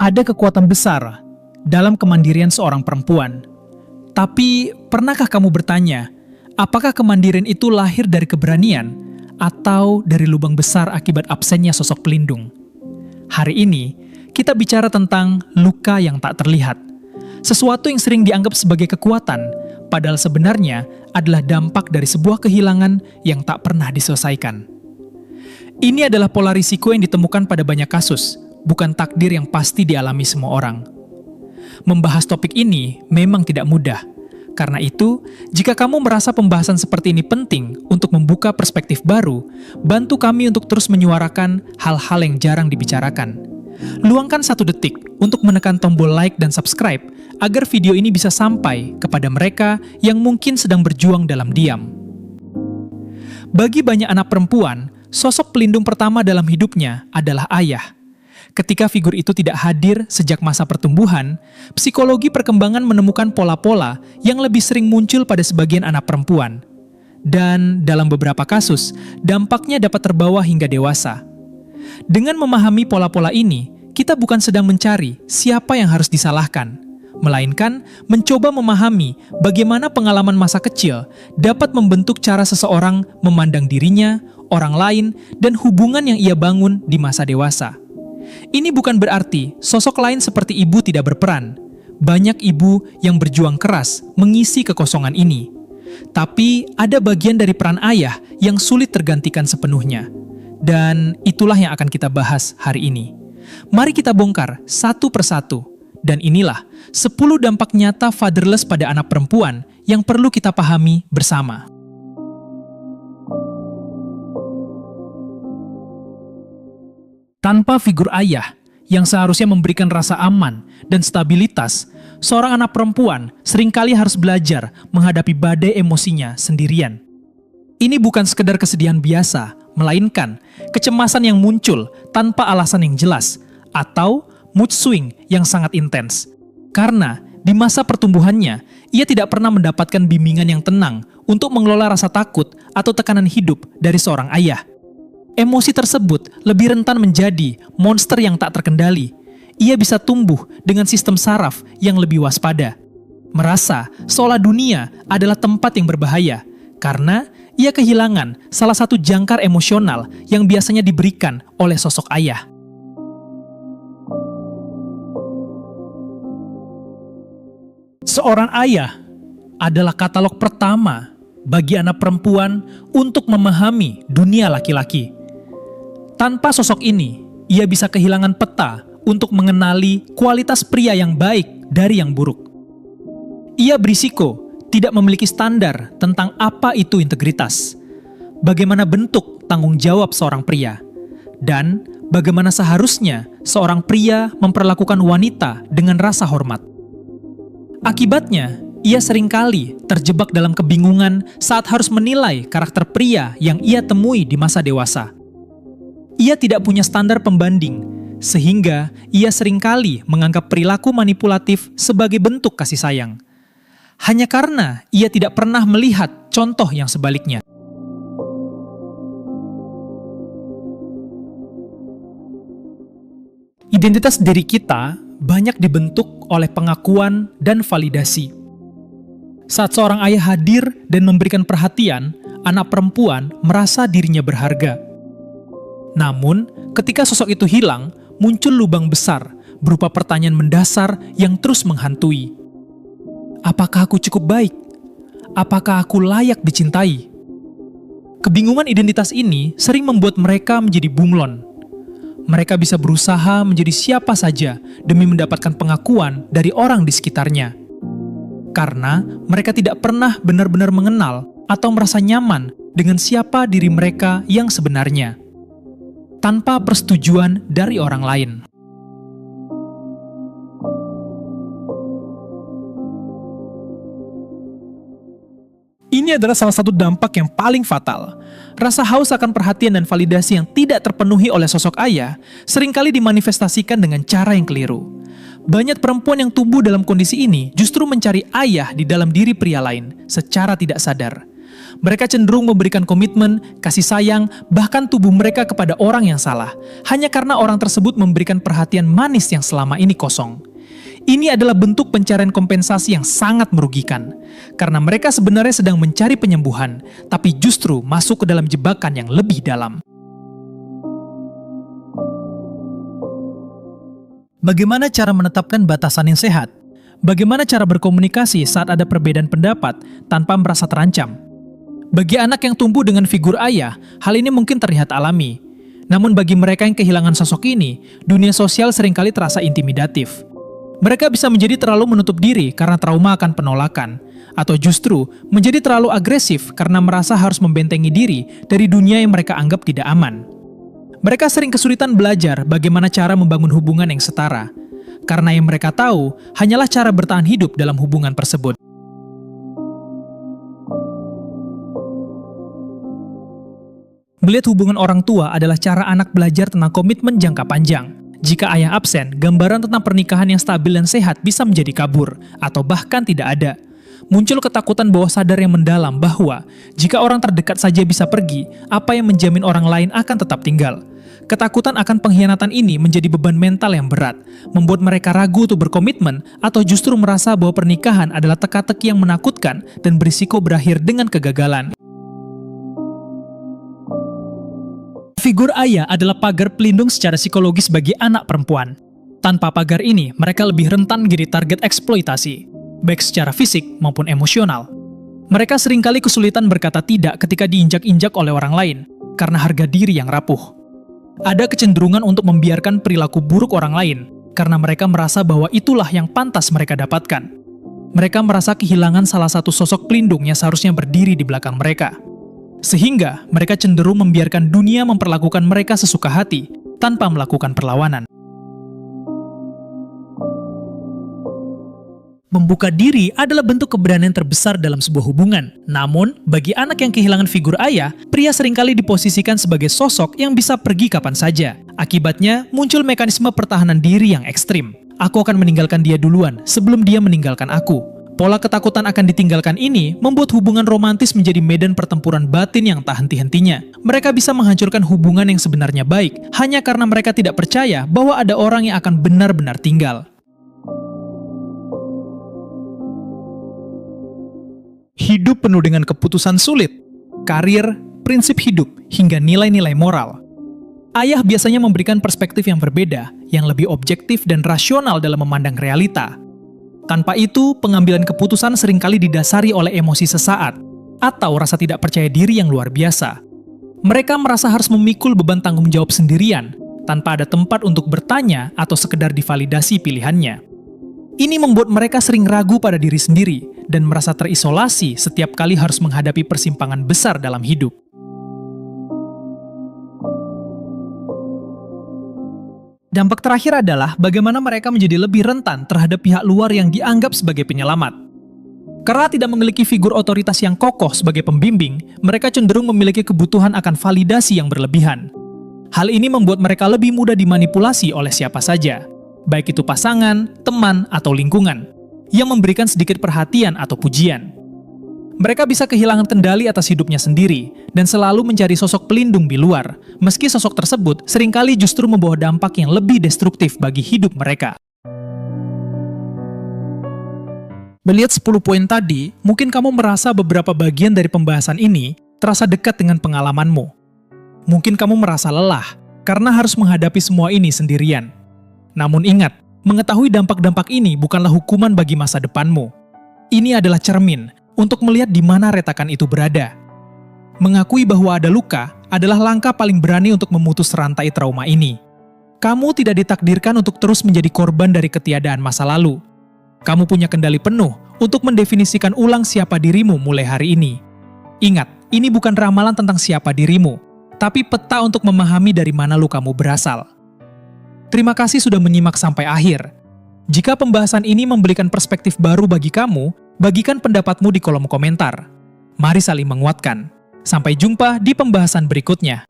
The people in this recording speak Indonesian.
Ada kekuatan besar dalam kemandirian seorang perempuan. Tapi, pernahkah kamu bertanya, apakah kemandirian itu lahir dari keberanian atau dari lubang besar akibat absennya sosok pelindung? Hari ini, kita bicara tentang luka yang tak terlihat. Sesuatu yang sering dianggap sebagai kekuatan, padahal sebenarnya adalah dampak dari sebuah kehilangan yang tak pernah diselesaikan. Ini adalah pola risiko yang ditemukan pada banyak kasus, bukan takdir yang pasti dialami semua orang. Membahas topik ini memang tidak mudah. Karena itu, jika kamu merasa pembahasan seperti ini penting untuk membuka perspektif baru, bantu kami untuk terus menyuarakan hal-hal yang jarang dibicarakan. Luangkan 1 detik untuk menekan tombol like dan subscribe agar video ini bisa sampai kepada mereka yang mungkin sedang berjuang dalam diam. Bagi banyak anak perempuan, sosok pelindung pertama dalam hidupnya adalah ayah. Ketika figur itu tidak hadir sejak masa pertumbuhan, psikologi perkembangan menemukan pola-pola yang lebih sering muncul pada sebagian anak perempuan. Dan dalam beberapa kasus, dampaknya dapat terbawa hingga dewasa. Dengan memahami pola-pola ini, kita bukan sedang mencari siapa yang harus disalahkan, melainkan mencoba memahami bagaimana pengalaman masa kecil dapat membentuk cara seseorang memandang dirinya, orang lain, dan hubungan yang ia bangun di masa dewasa. Ini bukan berarti sosok lain seperti ibu tidak berperan. Banyak ibu yang berjuang keras mengisi kekosongan ini. Tapi ada bagian dari peran ayah yang sulit tergantikan sepenuhnya. Dan itulah yang akan kita bahas hari ini. Mari kita bongkar satu persatu. Dan inilah 10 dampak nyata fatherless pada anak perempuan yang perlu kita pahami bersama. Tanpa figur ayah yang seharusnya memberikan rasa aman dan stabilitas, seorang anak perempuan seringkali harus belajar menghadapi badai emosinya sendirian. Ini bukan sekedar kesedihan biasa, melainkan kecemasan yang muncul tanpa alasan yang jelas, atau mood swing yang sangat intens. Karena di masa pertumbuhannya, ia tidak pernah mendapatkan bimbingan yang tenang untuk mengelola rasa takut atau tekanan hidup dari seorang ayah. Emosi tersebut lebih rentan menjadi monster yang tak terkendali. Ia bisa tumbuh dengan sistem saraf yang lebih waspada. Merasa seolah dunia adalah tempat yang berbahaya, karena ia kehilangan salah satu jangkar emosional yang biasanya diberikan oleh sosok ayah. Seorang ayah adalah katalog pertama bagi anak perempuan untuk memahami dunia laki-laki. Tanpa sosok ini, ia bisa kehilangan peta untuk mengenali kualitas pria yang baik dari yang buruk. Ia berisiko tidak memiliki standar tentang apa itu integritas, bagaimana bentuk tanggung jawab seorang pria, dan bagaimana seharusnya seorang pria memperlakukan wanita dengan rasa hormat. Akibatnya, ia seringkali terjebak dalam kebingungan saat harus menilai karakter pria yang ia temui di masa dewasa. Ia tidak punya standar pembanding, sehingga ia seringkali menganggap perilaku manipulatif sebagai bentuk kasih sayang. Hanya karena ia tidak pernah melihat contoh yang sebaliknya. Identitas diri kita banyak dibentuk oleh pengakuan dan validasi. Saat seorang ayah hadir dan memberikan perhatian, anak perempuan merasa dirinya berharga. Namun, ketika sosok itu hilang, muncul lubang besar berupa pertanyaan mendasar yang terus menghantui. Apakah aku cukup baik? Apakah aku layak dicintai? Kebingungan identitas ini sering membuat mereka menjadi bunglon. Mereka bisa berusaha menjadi siapa saja demi mendapatkan pengakuan dari orang di sekitarnya. Karena mereka tidak pernah benar-benar mengenal atau merasa nyaman dengan siapa diri mereka yang sebenarnya, tanpa persetujuan dari orang lain. Ini adalah salah satu dampak yang paling fatal. Rasa haus akan perhatian dan validasi yang tidak terpenuhi oleh sosok ayah seringkali dimanifestasikan dengan cara yang keliru. Banyak perempuan yang tumbuh dalam kondisi ini justru mencari ayah di dalam diri pria lain secara tidak sadar. Mereka cenderung memberikan komitmen, kasih sayang, bahkan tubuh mereka kepada orang yang salah, hanya karena orang tersebut memberikan perhatian manis yang selama ini kosong. Ini adalah bentuk pencarian kompensasi yang sangat merugikan, karena mereka sebenarnya sedang mencari penyembuhan, tapi justru masuk ke dalam jebakan yang lebih dalam. Bagaimana cara menetapkan batasan yang sehat? Bagaimana cara berkomunikasi saat ada perbedaan pendapat tanpa merasa terancam? Bagi anak yang tumbuh dengan figur ayah, hal ini mungkin terlihat alami. Namun bagi mereka yang kehilangan sosok ini, dunia sosial seringkali terasa intimidatif. Mereka bisa menjadi terlalu menutup diri karena trauma akan penolakan, atau justru menjadi terlalu agresif karena merasa harus membentengi diri dari dunia yang mereka anggap tidak aman. Mereka sering kesulitan belajar bagaimana cara membangun hubungan yang setara, karena yang mereka tahu hanyalah cara bertahan hidup dalam hubungan tersebut. Melihat hubungan orang tua adalah cara anak belajar tentang komitmen jangka panjang. Jika ayah absen, gambaran tentang pernikahan yang stabil dan sehat bisa menjadi kabur, atau bahkan tidak ada. Muncul ketakutan bawah sadar yang mendalam bahwa jika orang terdekat saja bisa pergi, apa yang menjamin orang lain akan tetap tinggal? Ketakutan akan pengkhianatan ini menjadi beban mental yang berat, membuat mereka ragu untuk berkomitmen atau justru merasa bahwa pernikahan adalah teka-teki yang menakutkan dan berisiko berakhir dengan kegagalan. Figur ayah adalah pagar pelindung secara psikologis bagi anak perempuan. Tanpa pagar ini, mereka lebih rentan menjadi target eksploitasi, baik secara fisik maupun emosional. Mereka seringkali kesulitan berkata tidak ketika diinjak-injak oleh orang lain, karena harga diri yang rapuh. Ada kecenderungan untuk membiarkan perilaku buruk orang lain, karena mereka merasa bahwa itulah yang pantas mereka dapatkan. Mereka merasa kehilangan salah satu sosok pelindung yang seharusnya berdiri di belakang mereka. Sehingga mereka cenderung membiarkan dunia memperlakukan mereka sesuka hati, tanpa melakukan perlawanan. Membuka diri adalah bentuk keberanian terbesar dalam sebuah hubungan. Namun, bagi anak yang kehilangan figur ayah, pria seringkali diposisikan sebagai sosok yang bisa pergi kapan saja. Akibatnya, muncul mekanisme pertahanan diri yang ekstrim. Aku akan meninggalkan dia duluan sebelum dia meninggalkan aku. Pola ketakutan akan ditinggalkan ini membuat hubungan romantis menjadi medan pertempuran batin yang tak henti-hentinya. Mereka bisa menghancurkan hubungan yang sebenarnya baik, hanya karena mereka tidak percaya bahwa ada orang yang akan benar-benar tinggal. Hidup penuh dengan keputusan sulit, karir, prinsip hidup, hingga nilai-nilai moral. Ayah biasanya memberikan perspektif yang berbeda, yang lebih objektif dan rasional dalam memandang realita. Tanpa itu, pengambilan keputusan seringkali didasari oleh emosi sesaat atau rasa tidak percaya diri yang luar biasa. Mereka merasa harus memikul beban tanggung jawab sendirian, tanpa ada tempat untuk bertanya atau sekedar divalidasi pilihannya. Ini membuat mereka sering ragu pada diri sendiri dan merasa terisolasi setiap kali harus menghadapi persimpangan besar dalam hidup. Dampak terakhir adalah bagaimana mereka menjadi lebih rentan terhadap pihak luar yang dianggap sebagai penyelamat. Karena tidak memiliki figur otoritas yang kokoh sebagai pembimbing, mereka cenderung memiliki kebutuhan akan validasi yang berlebihan. Hal ini membuat mereka lebih mudah dimanipulasi oleh siapa saja, baik itu pasangan, teman, atau lingkungan, yang memberikan sedikit perhatian atau pujian. Mereka bisa kehilangan kendali atas hidupnya sendiri dan selalu mencari sosok pelindung di luar, meski sosok tersebut seringkali justru membawa dampak yang lebih destruktif bagi hidup mereka. Melihat 10 poin tadi, mungkin kamu merasa beberapa bagian dari pembahasan ini terasa dekat dengan pengalamanmu. Mungkin kamu merasa lelah karena harus menghadapi semua ini sendirian. Namun ingat, mengetahui dampak-dampak ini bukanlah hukuman bagi masa depanmu. Ini adalah cermin untuk melihat di mana retakan itu berada. Mengakui bahwa ada luka adalah langkah paling berani untuk memutus rantai trauma ini. Kamu tidak ditakdirkan untuk terus menjadi korban dari ketiadaan masa lalu. Kamu punya kendali penuh untuk mendefinisikan ulang siapa dirimu mulai hari ini. Ingat, ini bukan ramalan tentang siapa dirimu, tapi peta untuk memahami dari mana lukamu berasal. Terima kasih sudah menyimak sampai akhir. Jika pembahasan ini memberikan perspektif baru bagi kamu, bagikan pendapatmu di kolom komentar. Mari saling menguatkan. Sampai jumpa di pembahasan berikutnya.